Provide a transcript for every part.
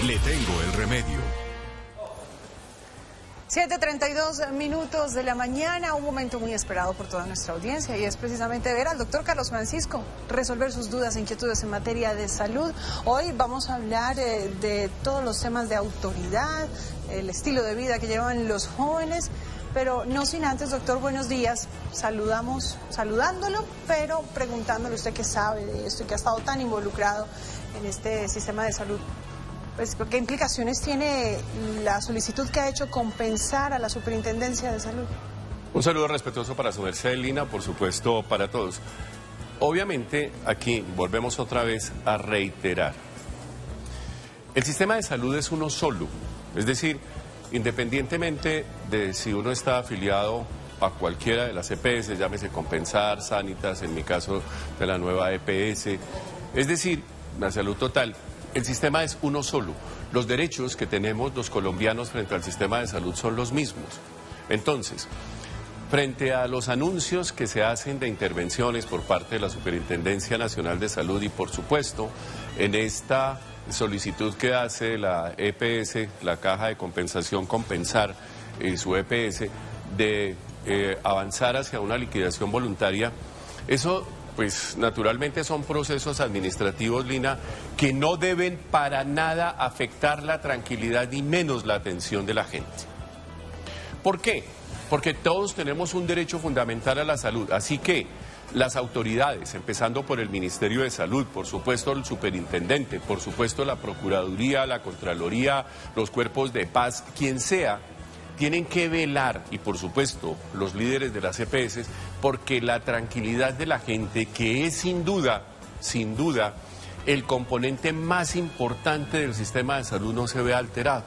Le tengo el remedio. 7:32 minutos de la mañana, un momento muy esperado por toda nuestra audiencia y es precisamente ver al doctor Carlos Francisco resolver sus dudas e inquietudes en materia de salud. Hoy vamos a hablar de todos los temas de autoridad, el estilo de vida que llevan los jóvenes, pero no sin antes, doctor, buenos días. Saludándolo, pero preguntándole usted qué sabe de esto y que ha estado tan involucrado en este sistema de salud. Pues, ¿qué implicaciones tiene la solicitud que ha hecho compensar a la Superintendencia de Salud? Un saludo respetuoso para su merced, Lina, por supuesto para todos. Obviamente, aquí volvemos otra vez a reiterar. El sistema de salud es uno solo, es decir, independientemente de si uno está afiliado a cualquiera de las EPS, llámese Compensar, Sanitas, en mi caso de la nueva EPS, es decir, la salud total. El sistema es uno solo. Los derechos que tenemos los colombianos frente al sistema de salud son los mismos. Entonces, frente a los anuncios que se hacen de intervenciones por parte de la Superintendencia Nacional de Salud y, por supuesto, en esta solicitud que hace la EPS, la Caja de Compensación Compensar, su EPS, de avanzar hacia una liquidación voluntaria, eso pues naturalmente son procesos administrativos, Lina, que no deben para nada afectar la tranquilidad ni menos la atención de la gente. ¿Por qué? Porque todos tenemos un derecho fundamental a la salud, así que las autoridades, empezando por el Ministerio de Salud, por supuesto el Superintendente, por supuesto la Procuraduría, la Contraloría, los cuerpos de paz, quien sea, tienen que velar, y por supuesto los líderes de las EPS, porque la tranquilidad de la gente, que es sin duda, el componente más importante del sistema de salud, no se ve alterado.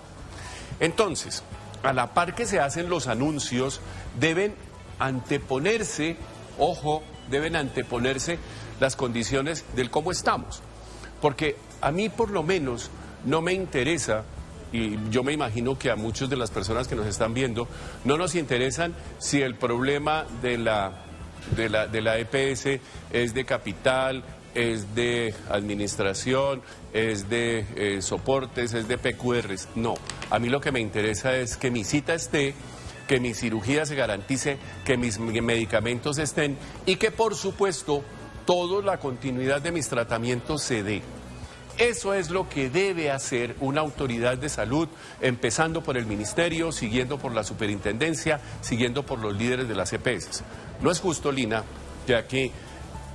Entonces, a la par que se hacen los anuncios, deben anteponerse, ojo, las condiciones del cómo estamos. Porque a mí por lo menos no me interesa, y yo me imagino que a muchas de las personas que nos están viendo no nos interesan si el problema de la EPS es de capital, es de administración, es de soportes, es de PQRs. No, a mí lo que me interesa es que mi cita esté, que mi cirugía se garantice, que mis medicamentos estén y que por supuesto toda la continuidad de mis tratamientos se dé. Eso es lo que debe hacer una autoridad de salud, empezando por el Ministerio, siguiendo por la Superintendencia, siguiendo por los líderes de las EPS. No es justo, Lina, que aquí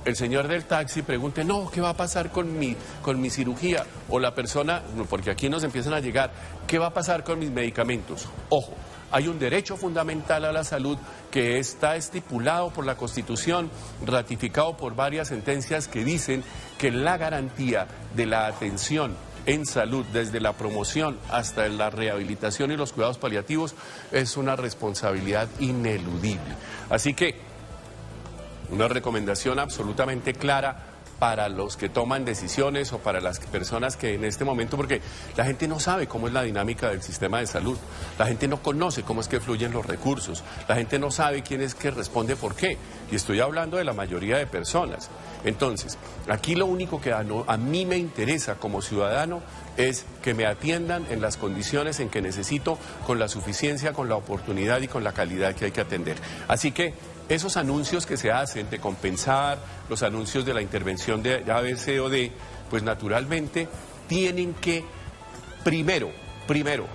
el señor del taxi pregunte, no, ¿qué va a pasar con mi cirugía? O la persona, porque aquí nos empiezan a llegar, ¿qué va a pasar con mis medicamentos? Ojo, hay un derecho fundamental a la salud que está estipulado por la Constitución, ratificado por varias sentencias que dicen que la garantía de la atención en salud, desde la promoción hasta la rehabilitación y los cuidados paliativos, es una responsabilidad ineludible. Así que, una recomendación absolutamente clara para los que toman decisiones o para las personas que en este momento, porque la gente no sabe cómo es la dinámica del sistema de salud, la gente no conoce cómo es que fluyen los recursos, la gente no sabe quién es que responde por qué, y estoy hablando de la mayoría de personas. Entonces, aquí lo único que a mí me interesa como ciudadano es que me atiendan en las condiciones en que necesito, con la suficiencia, con la oportunidad y con la calidad que hay que atender. Así que esos anuncios que se hacen de compensar, los anuncios de la intervención de A, B, C o D, pues naturalmente tienen que primero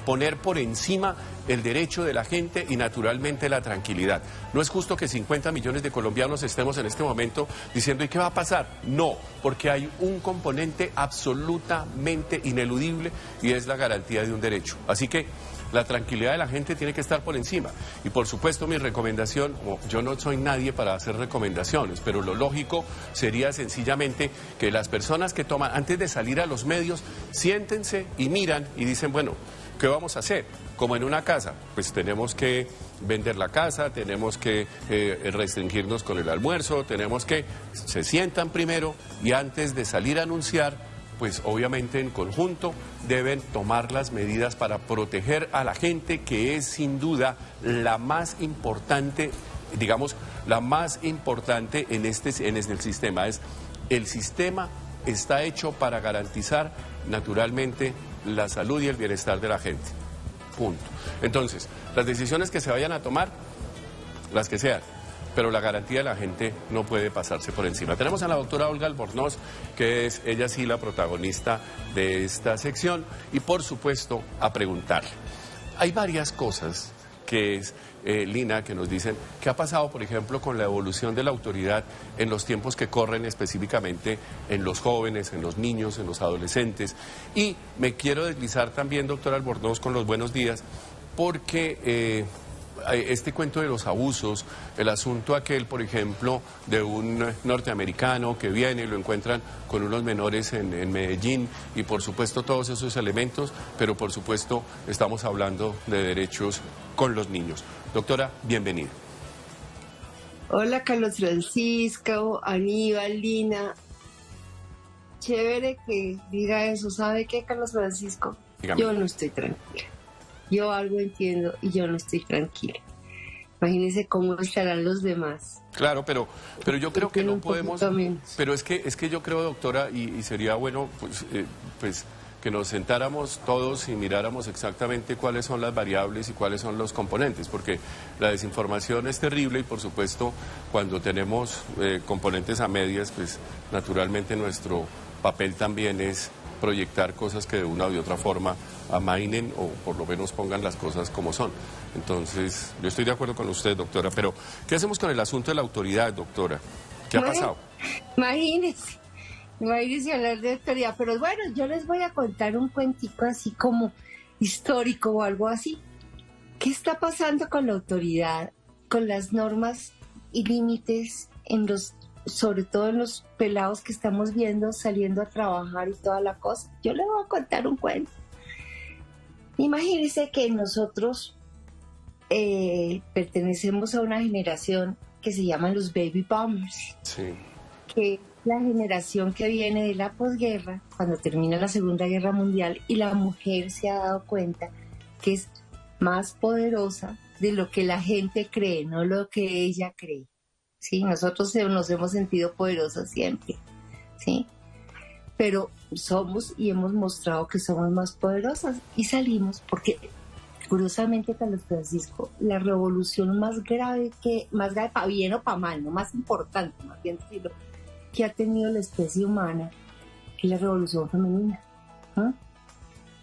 poner por encima el derecho de la gente y naturalmente la tranquilidad. No es justo que 50 millones de colombianos estemos en este momento diciendo ¿y qué va a pasar? No, porque hay un componente absolutamente ineludible y es la garantía de un derecho. Así que la tranquilidad de la gente tiene que estar por encima. Y por supuesto mi recomendación, yo no soy nadie para hacer recomendaciones, pero lo lógico sería sencillamente que las personas que toman, antes de salir a los medios, siéntense y miran y dicen, bueno, ¿qué vamos a hacer? Como en una casa, pues tenemos que vender la casa, tenemos que restringirnos con el almuerzo, se sientan primero y antes de salir a anunciar, pues obviamente en conjunto deben tomar las medidas para proteger a la gente, que es sin duda la más importante, digamos, la más importante en el sistema. Es el sistema está hecho para garantizar naturalmente la salud y el bienestar de la gente. Punto. Entonces, las decisiones que se vayan a tomar, las que sean, pero la garantía de la gente no puede pasarse por encima. Tenemos a la doctora Olga Albornoz, que es ella sí la protagonista de esta sección, y por supuesto a preguntar. Hay varias cosas que es, Lina, que nos dicen qué ha pasado, por ejemplo, con la evolución de la autoridad en los tiempos que corren, específicamente en los jóvenes, en los niños, en los adolescentes. Y me quiero deslizar también, doctora Albornoz, con los buenos días, porque este cuento de los abusos, el asunto aquel, por ejemplo, de un norteamericano que viene y lo encuentran con unos menores en Medellín, y por supuesto todos esos elementos, pero por supuesto estamos hablando de derechos con los niños. Doctora, bienvenida. Hola Carlos Francisco, Aníbal, Lina. Chévere que diga eso. ¿Sabe qué, Carlos Francisco? Dígame. Yo no estoy tranquila. Yo algo entiendo y yo no estoy tranquila. Imagínense cómo estarán los demás. Claro, pero yo creo que no podemos. Menos. Pero es que yo creo, doctora, y sería bueno pues que nos sentáramos todos y miráramos exactamente cuáles son las variables y cuáles son los componentes, porque la desinformación es terrible y por supuesto cuando tenemos componentes a medias, pues naturalmente nuestro papel también es proyectar cosas que de una u otra forma amainen o por lo menos pongan las cosas como son. Entonces, yo estoy de acuerdo con usted, doctora, pero ¿qué hacemos con el asunto de la autoridad, doctora? ¿Qué ha pasado? Imagínense hablar de autoridad, pero bueno, yo les voy a contar un cuentico así como histórico o algo así. ¿Qué está pasando con la autoridad, con las normas y límites sobre todo en los pelados que estamos viendo saliendo a trabajar y toda la cosa? Yo les voy a contar un cuento. Imagínense que nosotros pertenecemos a una generación que se llaman los baby boomers, Sí. que es la generación que viene de la posguerra, cuando termina la Segunda Guerra Mundial, y la mujer se ha dado cuenta que es más poderosa de lo que la gente cree, no lo que ella cree. ¿Sí? Nosotros nos hemos sentido poderosas siempre, ¿sí? Pero somos y hemos mostrado que somos más poderosas y salimos porque, curiosamente, Carlos Francisco, la revolución más grave para bien o para mal, no más importante, más bien decirlo, que ha tenido la especie humana, es la revolución femenina. ¿No?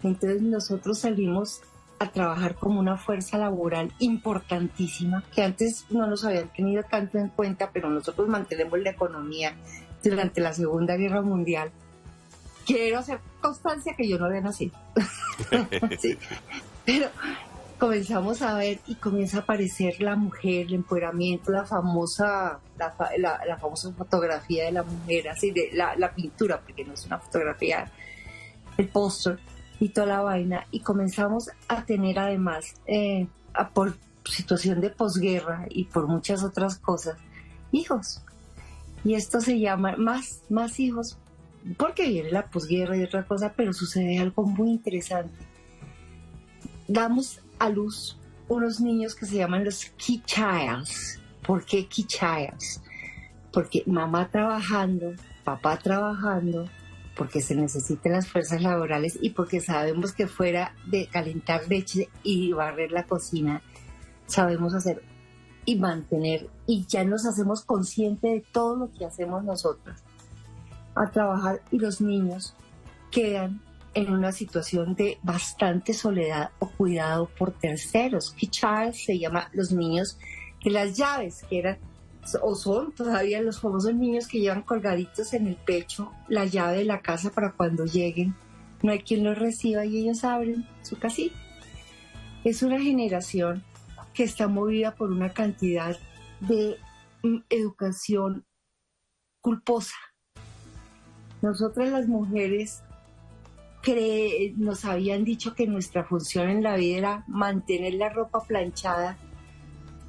Entonces nosotros salimos a trabajar como una fuerza laboral importantísima, que antes no nos habían tenido tanto en cuenta, pero nosotros mantenemos la economía durante la Segunda Guerra Mundial. Quiero hacer constancia que yo no había nacido. Sí. Pero comenzamos a ver y comienza a aparecer la mujer, el empoderamiento, la famosa fotografía de la mujer, así de la pintura, porque no es una fotografía, el póster y toda la vaina, y comenzamos a tener además, por situación de posguerra y por muchas otras cosas, hijos. Y esto se llama más hijos, porque viene la posguerra y otra cosa, pero sucede algo muy interesante. Damos a luz unos niños que se llaman los key childs. ¿Por qué key childs? Porque mamá trabajando, papá trabajando, porque se necesitan las fuerzas laborales y porque sabemos que fuera de calentar leche y barrer la cocina, sabemos hacer y mantener, y ya nos hacemos conscientes de todo lo que hacemos nosotras a trabajar, y los niños quedan en una situación de bastante soledad o cuidado por terceros. Key child se llama los niños que las llaves que eran o son todavía los famosos niños que llevan colgaditos en el pecho la llave de la casa para cuando lleguen no hay quien los reciba y ellos abren su casita. Es una generación que está movida por una cantidad de educación culposa. Nosotras las mujeres nos habían dicho que nuestra función en la vida era mantener la ropa planchada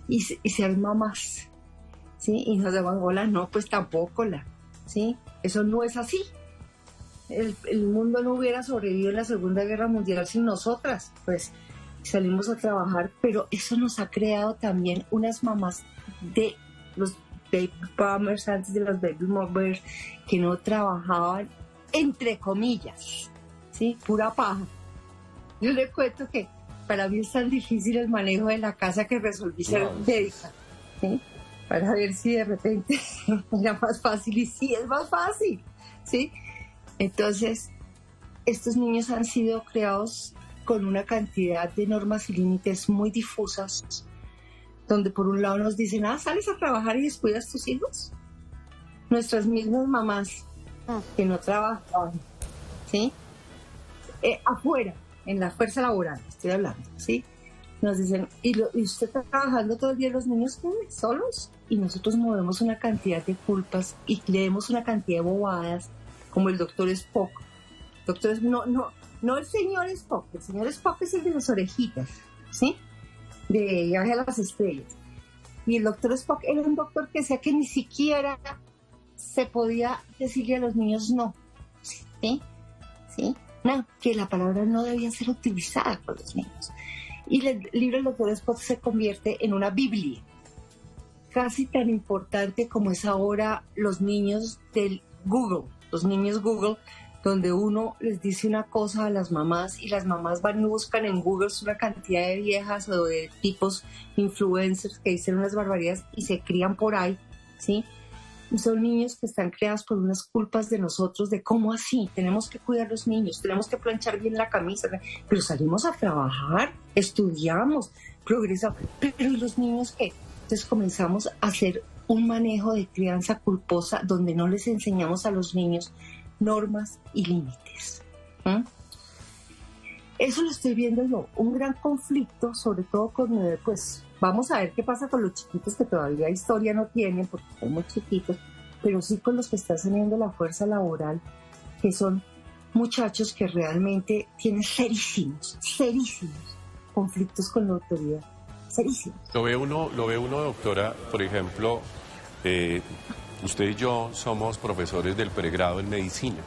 y ser mamás, ¿sí? Y nos daban bola, no, pues tampoco ¿sí? Eso no es así. El mundo no hubiera sobrevivido en la Segunda Guerra Mundial sin nosotras, pues salimos a trabajar, pero eso nos ha creado también unas mamás de los baby boomers, antes de los baby boomers, que no trabajaban entre comillas, ¿sí? Pura paja. Yo le cuento que para mí es tan difícil el manejo de la casa que resolví ser médica, ¿sí? Para ver si de repente era más fácil, y sí, es más fácil, ¿sí? Entonces, estos niños han sido creados con una cantidad de normas y límites muy difusas, donde por un lado nos dicen, sales a trabajar y descuidas tus hijos. Nuestras mismas mamás que no trabajaban, ¿sí? Afuera, en la fuerza laboral, estoy hablando, ¿sí? Nos dicen, ¿y usted está trabajando todo el día, los niños solos? Y nosotros movemos una cantidad de culpas y leemos una cantidad de bobadas, como el doctor Spock. No el señor Spock, el señor Spock es el de las orejitas, ¿sí? De Viaje a las Estrellas. Y el doctor Spock era un doctor que decía que ni siquiera se podía decirle a los niños no, ¿sí? ¿Sí? No, que la palabra no debía ser utilizada por los niños. Y el libro del doctor Spock se convierte en una Biblia, casi tan importante como es ahora los niños del Google, los niños Google, donde uno les dice una cosa a las mamás y las mamás van y buscan en Google una cantidad de viejas o de tipos influencers que dicen unas barbaridades y se crían por ahí, ¿sí? Y son niños que están creados por unas culpas de nosotros de cómo así, tenemos que cuidar a los niños, tenemos que planchar bien la camisa, pero salimos a trabajar, estudiamos, progresamos, pero ¿y los niños qué? Entonces comenzamos a hacer un manejo de crianza culposa donde no les enseñamos a los niños normas y límites. Eso lo estoy viendo yo, un gran conflicto, sobre todo con, pues, vamos a ver qué pasa con los chiquitos que todavía historia no tienen, porque son muy chiquitos, pero sí con los que están saliendo la fuerza laboral, que son muchachos que realmente tienen serísimos conflictos con la autoridad, serísimos. Lo ve uno, doctora, por ejemplo, usted y yo somos profesores del pregrado en medicina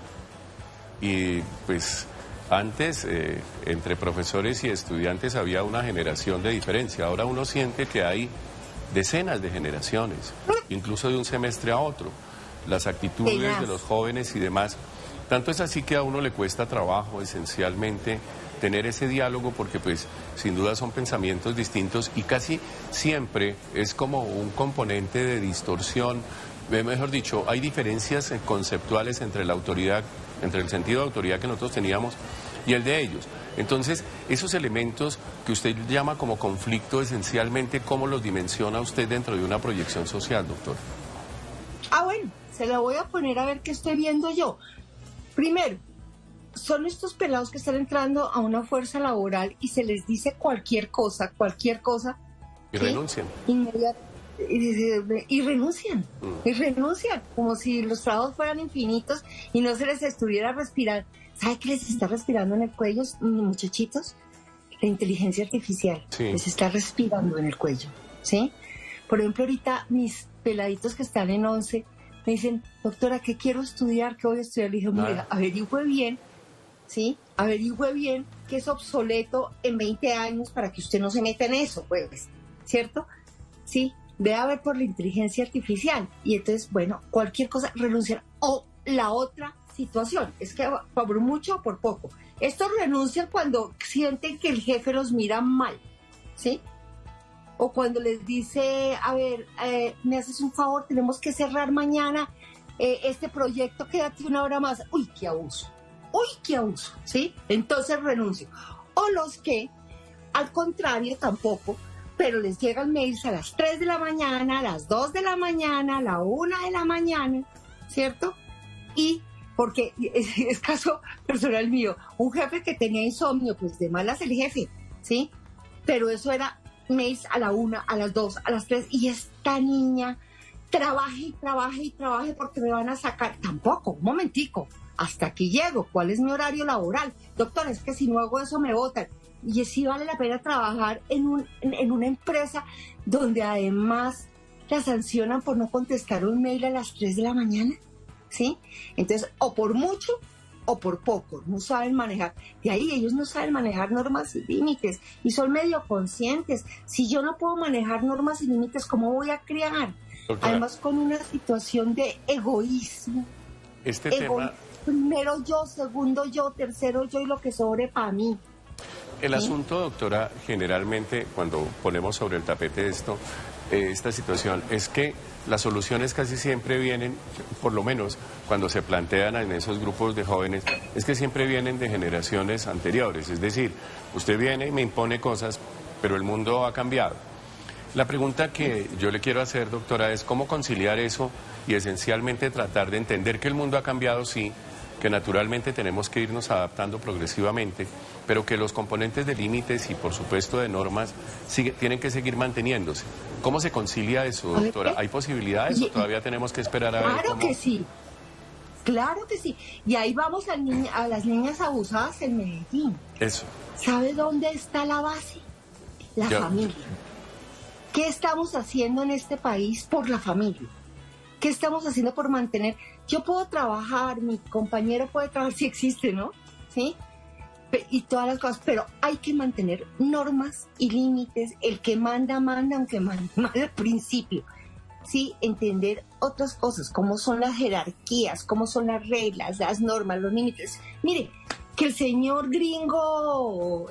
y pues antes entre profesores y estudiantes había una generación de diferencia, ahora uno siente que hay decenas de generaciones, incluso de un semestre a otro, las actitudes de los jóvenes y demás, tanto es así que a uno le cuesta trabajo esencialmente tener ese diálogo porque pues sin duda son pensamientos distintos y casi siempre es como un componente de distorsión. Mejor dicho, hay diferencias conceptuales entre la autoridad, entre el sentido de autoridad que nosotros teníamos y el de ellos. Entonces, esos elementos que usted llama como conflicto, esencialmente, ¿cómo los dimensiona usted dentro de una proyección social, doctor? Bueno, se la voy a poner a ver qué estoy viendo yo. Primero, son estos pelados que están entrando a una fuerza laboral y se les dice cualquier cosa. Y renuncian. Y renuncian, como si los trabajos fueran infinitos y no se les estuviera respirando. ¿Sabe qué les está respirando en el cuello, muchachitos? La inteligencia artificial les está respirando en el cuello, ¿sí? Por ejemplo, ahorita mis peladitos que están en 11 me dicen, doctora, ¿qué quiero estudiar? ¿Qué voy a estudiar? Le dije, mira, averigüe bien, ¿sí? Averigüe bien que es obsoleto en 20 años para que usted no se meta en eso, pues, ¿cierto? Sí. Ve a ver por la inteligencia artificial y entonces, bueno, cualquier cosa, renunciar. O la otra situación, es que por mucho o por poco. Estos renuncian cuando sienten que el jefe los mira mal, ¿sí? O cuando les dice, a ver, me haces un favor, tenemos que cerrar mañana este proyecto, quédate una hora más. Uy, qué abuso, ¿sí? Entonces renuncio. O los que, al contrario, tampoco, pero les llegan mails a las 3 de la mañana, a las 2 de la mañana, a la 1 de la mañana, ¿cierto? Y porque es caso personal mío, un jefe que tenía insomnio, pues de malas el jefe, ¿sí? Pero eso era mails a la 1, a las 2, a las 3, y esta niña trabaje porque me van a sacar. Tampoco, un momentico, hasta aquí llego, ¿cuál es mi horario laboral? Doctor, es que si no hago eso me botan. Y sí vale la pena trabajar en una empresa donde además la sancionan por no contestar un mail a las 3 de la mañana, ¿sí? Entonces, o por mucho o por poco, no saben manejar. De ahí ellos no saben manejar normas y límites y son medio conscientes. Si yo no puedo manejar normas y límites, ¿cómo voy a criar? Doctora, además con una situación de egoísmo. Este primero yo, segundo yo, tercero yo y lo que sobre para mí. El asunto, doctora, generalmente cuando ponemos sobre el tapete esta situación, es que las soluciones casi siempre vienen, por lo menos cuando se plantean en esos grupos de jóvenes, es que siempre vienen de generaciones anteriores. Es decir, usted viene y me impone cosas, pero el mundo ha cambiado. La pregunta que yo le quiero hacer, doctora, es cómo conciliar eso y esencialmente tratar de entender que el mundo ha cambiado, sí, que naturalmente tenemos que irnos adaptando progresivamente, pero que los componentes de límites y por supuesto de normas tienen que seguir manteniéndose. ¿Cómo se concilia eso, doctora? ¿Hay posibilidades o todavía tenemos que esperar a ver Claro cómo? que sí, claro que sí. Y ahí vamos a las niñas abusadas en Medellín. Eso. ¿Sabe dónde está la base? La familia. ¿Qué estamos haciendo en este país por la familia? ¿Qué estamos haciendo por mantener? Yo puedo trabajar, mi compañero puede trabajar, si existe, ¿no? ¿Sí? Y todas las cosas, pero hay que mantener normas y límites. El que manda, manda, aunque mande al principio. Sí, entender otras cosas, cómo son las jerarquías, cómo son las reglas, las normas, los límites. Mire, que el señor gringo,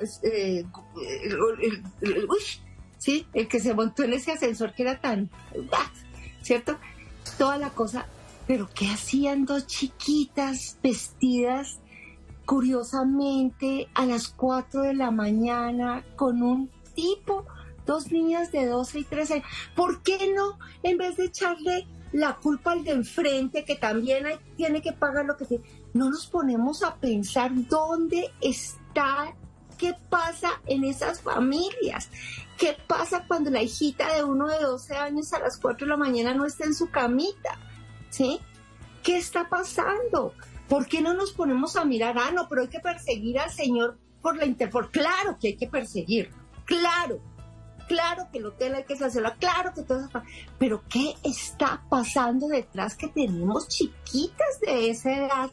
sí, el que se montó en ese ascensor que era tan, ¿cierto? Toda la cosa, pero ¿qué hacían dos chiquitas vestidas curiosamente a las 4 de la mañana con un tipo, dos niñas de 12 y 13 años? ¿Por qué no, en vez de echarle la culpa al de enfrente, que también tiene que pagar lo que tiene, no nos ponemos a pensar dónde está, qué pasa en esas familias? ¿Qué pasa cuando la hijita de uno de 12 años a las 4 de la mañana no está en su camita? ¿Sí? ¿Qué está pasando? ¿Por qué no nos ponemos a mirar? No, pero hay que perseguir al señor por la Interpol. Claro que hay que perseguirlo. Claro que el hotel hay que hacerlo. Claro que todo eso. Pero ¿qué está pasando detrás? Que tenemos chiquitas de esa edad,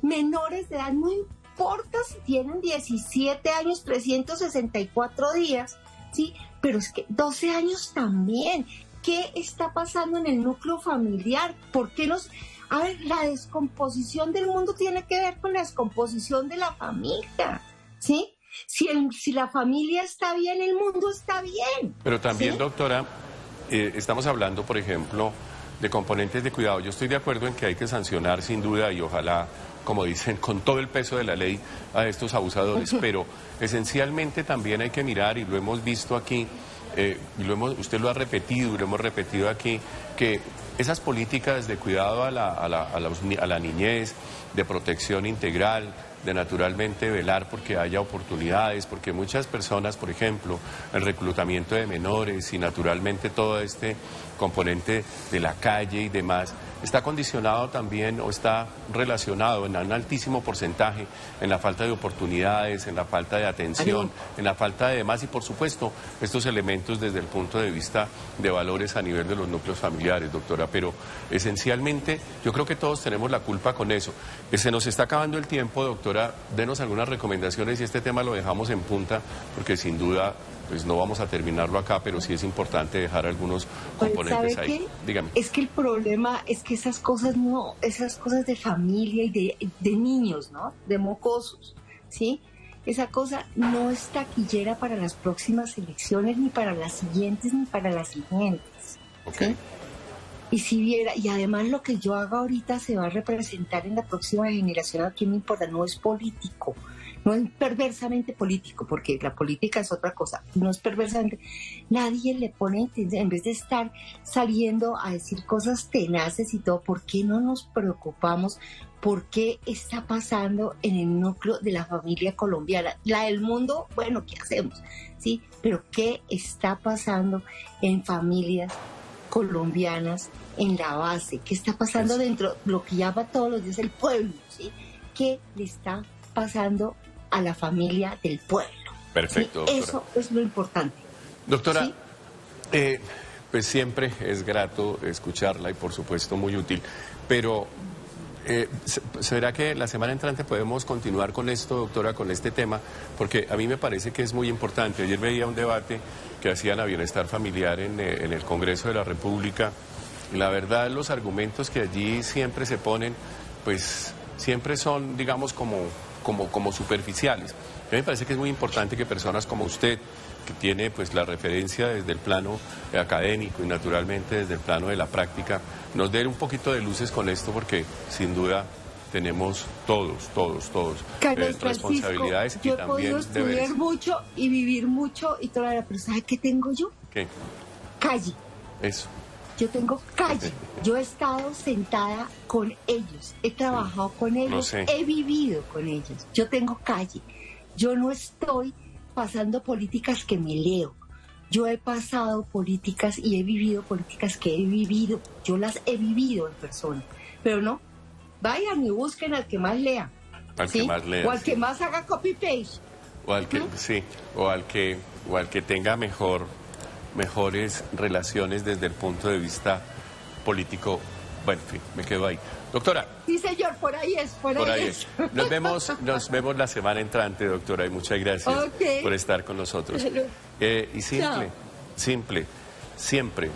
menores de edad, no importa si tienen 17 años, 364 días, ¿sí? Pero es que 12 años también. ¿Qué está pasando en el núcleo familiar? ¿Por qué nos...? A ver, la descomposición del mundo tiene que ver con la descomposición de la familia, ¿sí? Si la familia está bien, el mundo está bien. Pero también, ¿sí? doctora, estamos hablando, por ejemplo, de componentes de cuidado. Yo estoy de acuerdo en que hay que sancionar, sin duda, y ojalá, como dicen, con todo el peso de la ley a estos abusadores, pero esencialmente también hay que mirar, y lo hemos visto aquí, usted lo ha repetido y lo hemos repetido aquí, que esas políticas de cuidado a la niñez, de protección integral, de naturalmente velar porque haya oportunidades, porque muchas personas, por ejemplo, el reclutamiento de menores y naturalmente todo este componente de la calle y demás, está condicionado también o está relacionado en un altísimo porcentaje en la falta de oportunidades, en la falta de atención, en la falta de demás y por supuesto estos elementos desde el punto de vista de valores a nivel de los núcleos familiares, doctora, pero esencialmente yo creo que todos tenemos la culpa con eso. Se nos está acabando el tiempo, doctora, denos algunas recomendaciones y este tema lo dejamos en punta porque sin duda pues no vamos a terminarlo acá, pero sí es importante dejar algunos componentes ahí. ¿Sabe qué? Dígame. Es que el problema es que esas cosas de familia y de niños, ¿no? De mocosos, ¿sí? Esa cosa no es taquillera para las próximas elecciones, ni para las siguientes, ni para las siguientes. Okay. ¿Sí? Y si viera, y además lo que yo haga ahorita se va a representar en la próxima generación, ¿a quién me importa? No es político. No es perversamente político, porque la política es otra cosa, no es perversamente. Nadie le pone, en vez de estar saliendo a decir cosas tenaces y todo, ¿por qué no nos preocupamos? ¿Por qué está pasando en el núcleo de la familia colombiana? La del mundo, bueno, ¿qué hacemos? ¿Sí? Pero ¿qué está pasando en familias colombianas en la base? ¿Qué está pasando dentro, lo que llama todos los días el pueblo? ¿Sí? ¿Qué le está pasando a la familia del pueblo? Perfecto, ¿sí? doctora. Eso es lo importante. Doctora, ¿sí? pues siempre es grato escucharla y por supuesto muy útil, pero ¿será que la semana entrante podemos continuar con esto, doctora, con este tema? Porque a mí me parece que es muy importante. Ayer veía un debate que hacían a Bienestar Familiar en el Congreso de la República. La verdad, los argumentos que allí siempre se ponen, pues siempre son, digamos, como superficiales. A mí me parece que es muy importante que personas como usted, que tiene pues la referencia desde el plano académico y naturalmente desde el plano de la práctica, nos den un poquito de luces con esto, porque sin duda tenemos todos responsabilidades y yo he también podido estudiar deberes. mucho y vivir mucho y toda la, pero ¿sabe qué tengo yo? ¿Qué? Calle. Eso. Yo tengo calle. Yo he estado sentada con ellos, he trabajado con ellos, sé. he vivido con ellos. Yo tengo calle. Yo no estoy pasando políticas que me leo. Yo he pasado políticas y he vivido políticas que he vivido. Yo las he vivido en persona. Pero no, vayan y busquen al que más lea. Al que más lea, o al sí. que más haga copy-paste. O al que, sí, o al que tenga mejores relaciones desde el punto de vista político. Bueno, en fin, me quedo ahí. Doctora. Sí, señor, por ahí es. Nos vemos la semana entrante, doctora, y muchas gracias por estar con nosotros. Y simple, siempre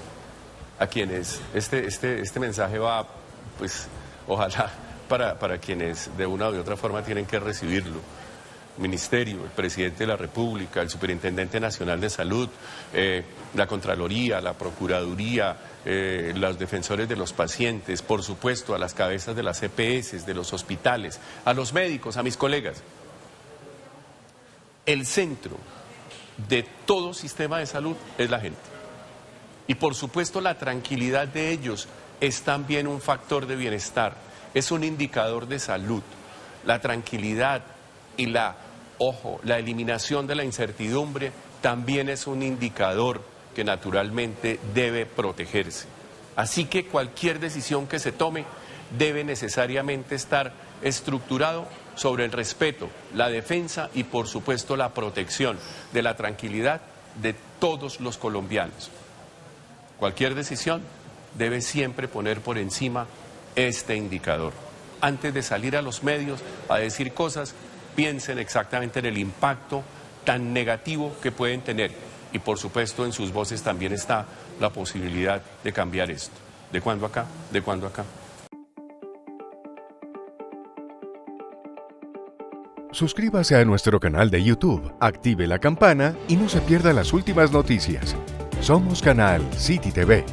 a quienes este mensaje va, pues, ojalá para quienes de una u otra forma tienen que recibirlo. Ministerio, el presidente de la República, el Superintendente Nacional de Salud, la Contraloría, la Procuraduría, los defensores de los pacientes, por supuesto, a las cabezas de las EPS, de los hospitales, a los médicos, a mis colegas. El centro de todo sistema de salud es la gente. Y por supuesto la tranquilidad de ellos es también un factor de bienestar, es un indicador de salud. La tranquilidad y la eliminación de la incertidumbre también es un indicador que naturalmente debe protegerse. Así que cualquier decisión que se tome debe necesariamente estar estructurado sobre el respeto, la defensa y por supuesto la protección de la tranquilidad de todos los colombianos. Cualquier decisión debe siempre poner por encima este indicador. Antes de salir a los medios a decir cosas, piensen exactamente en el impacto tan negativo que pueden tener. Y por supuesto en sus voces también está la posibilidad de cambiar esto. ¿De cuándo acá? ¿De cuándo acá? Suscríbase a nuestro canal de YouTube, active la campana y no se pierda las últimas noticias. Somos Canal City TV.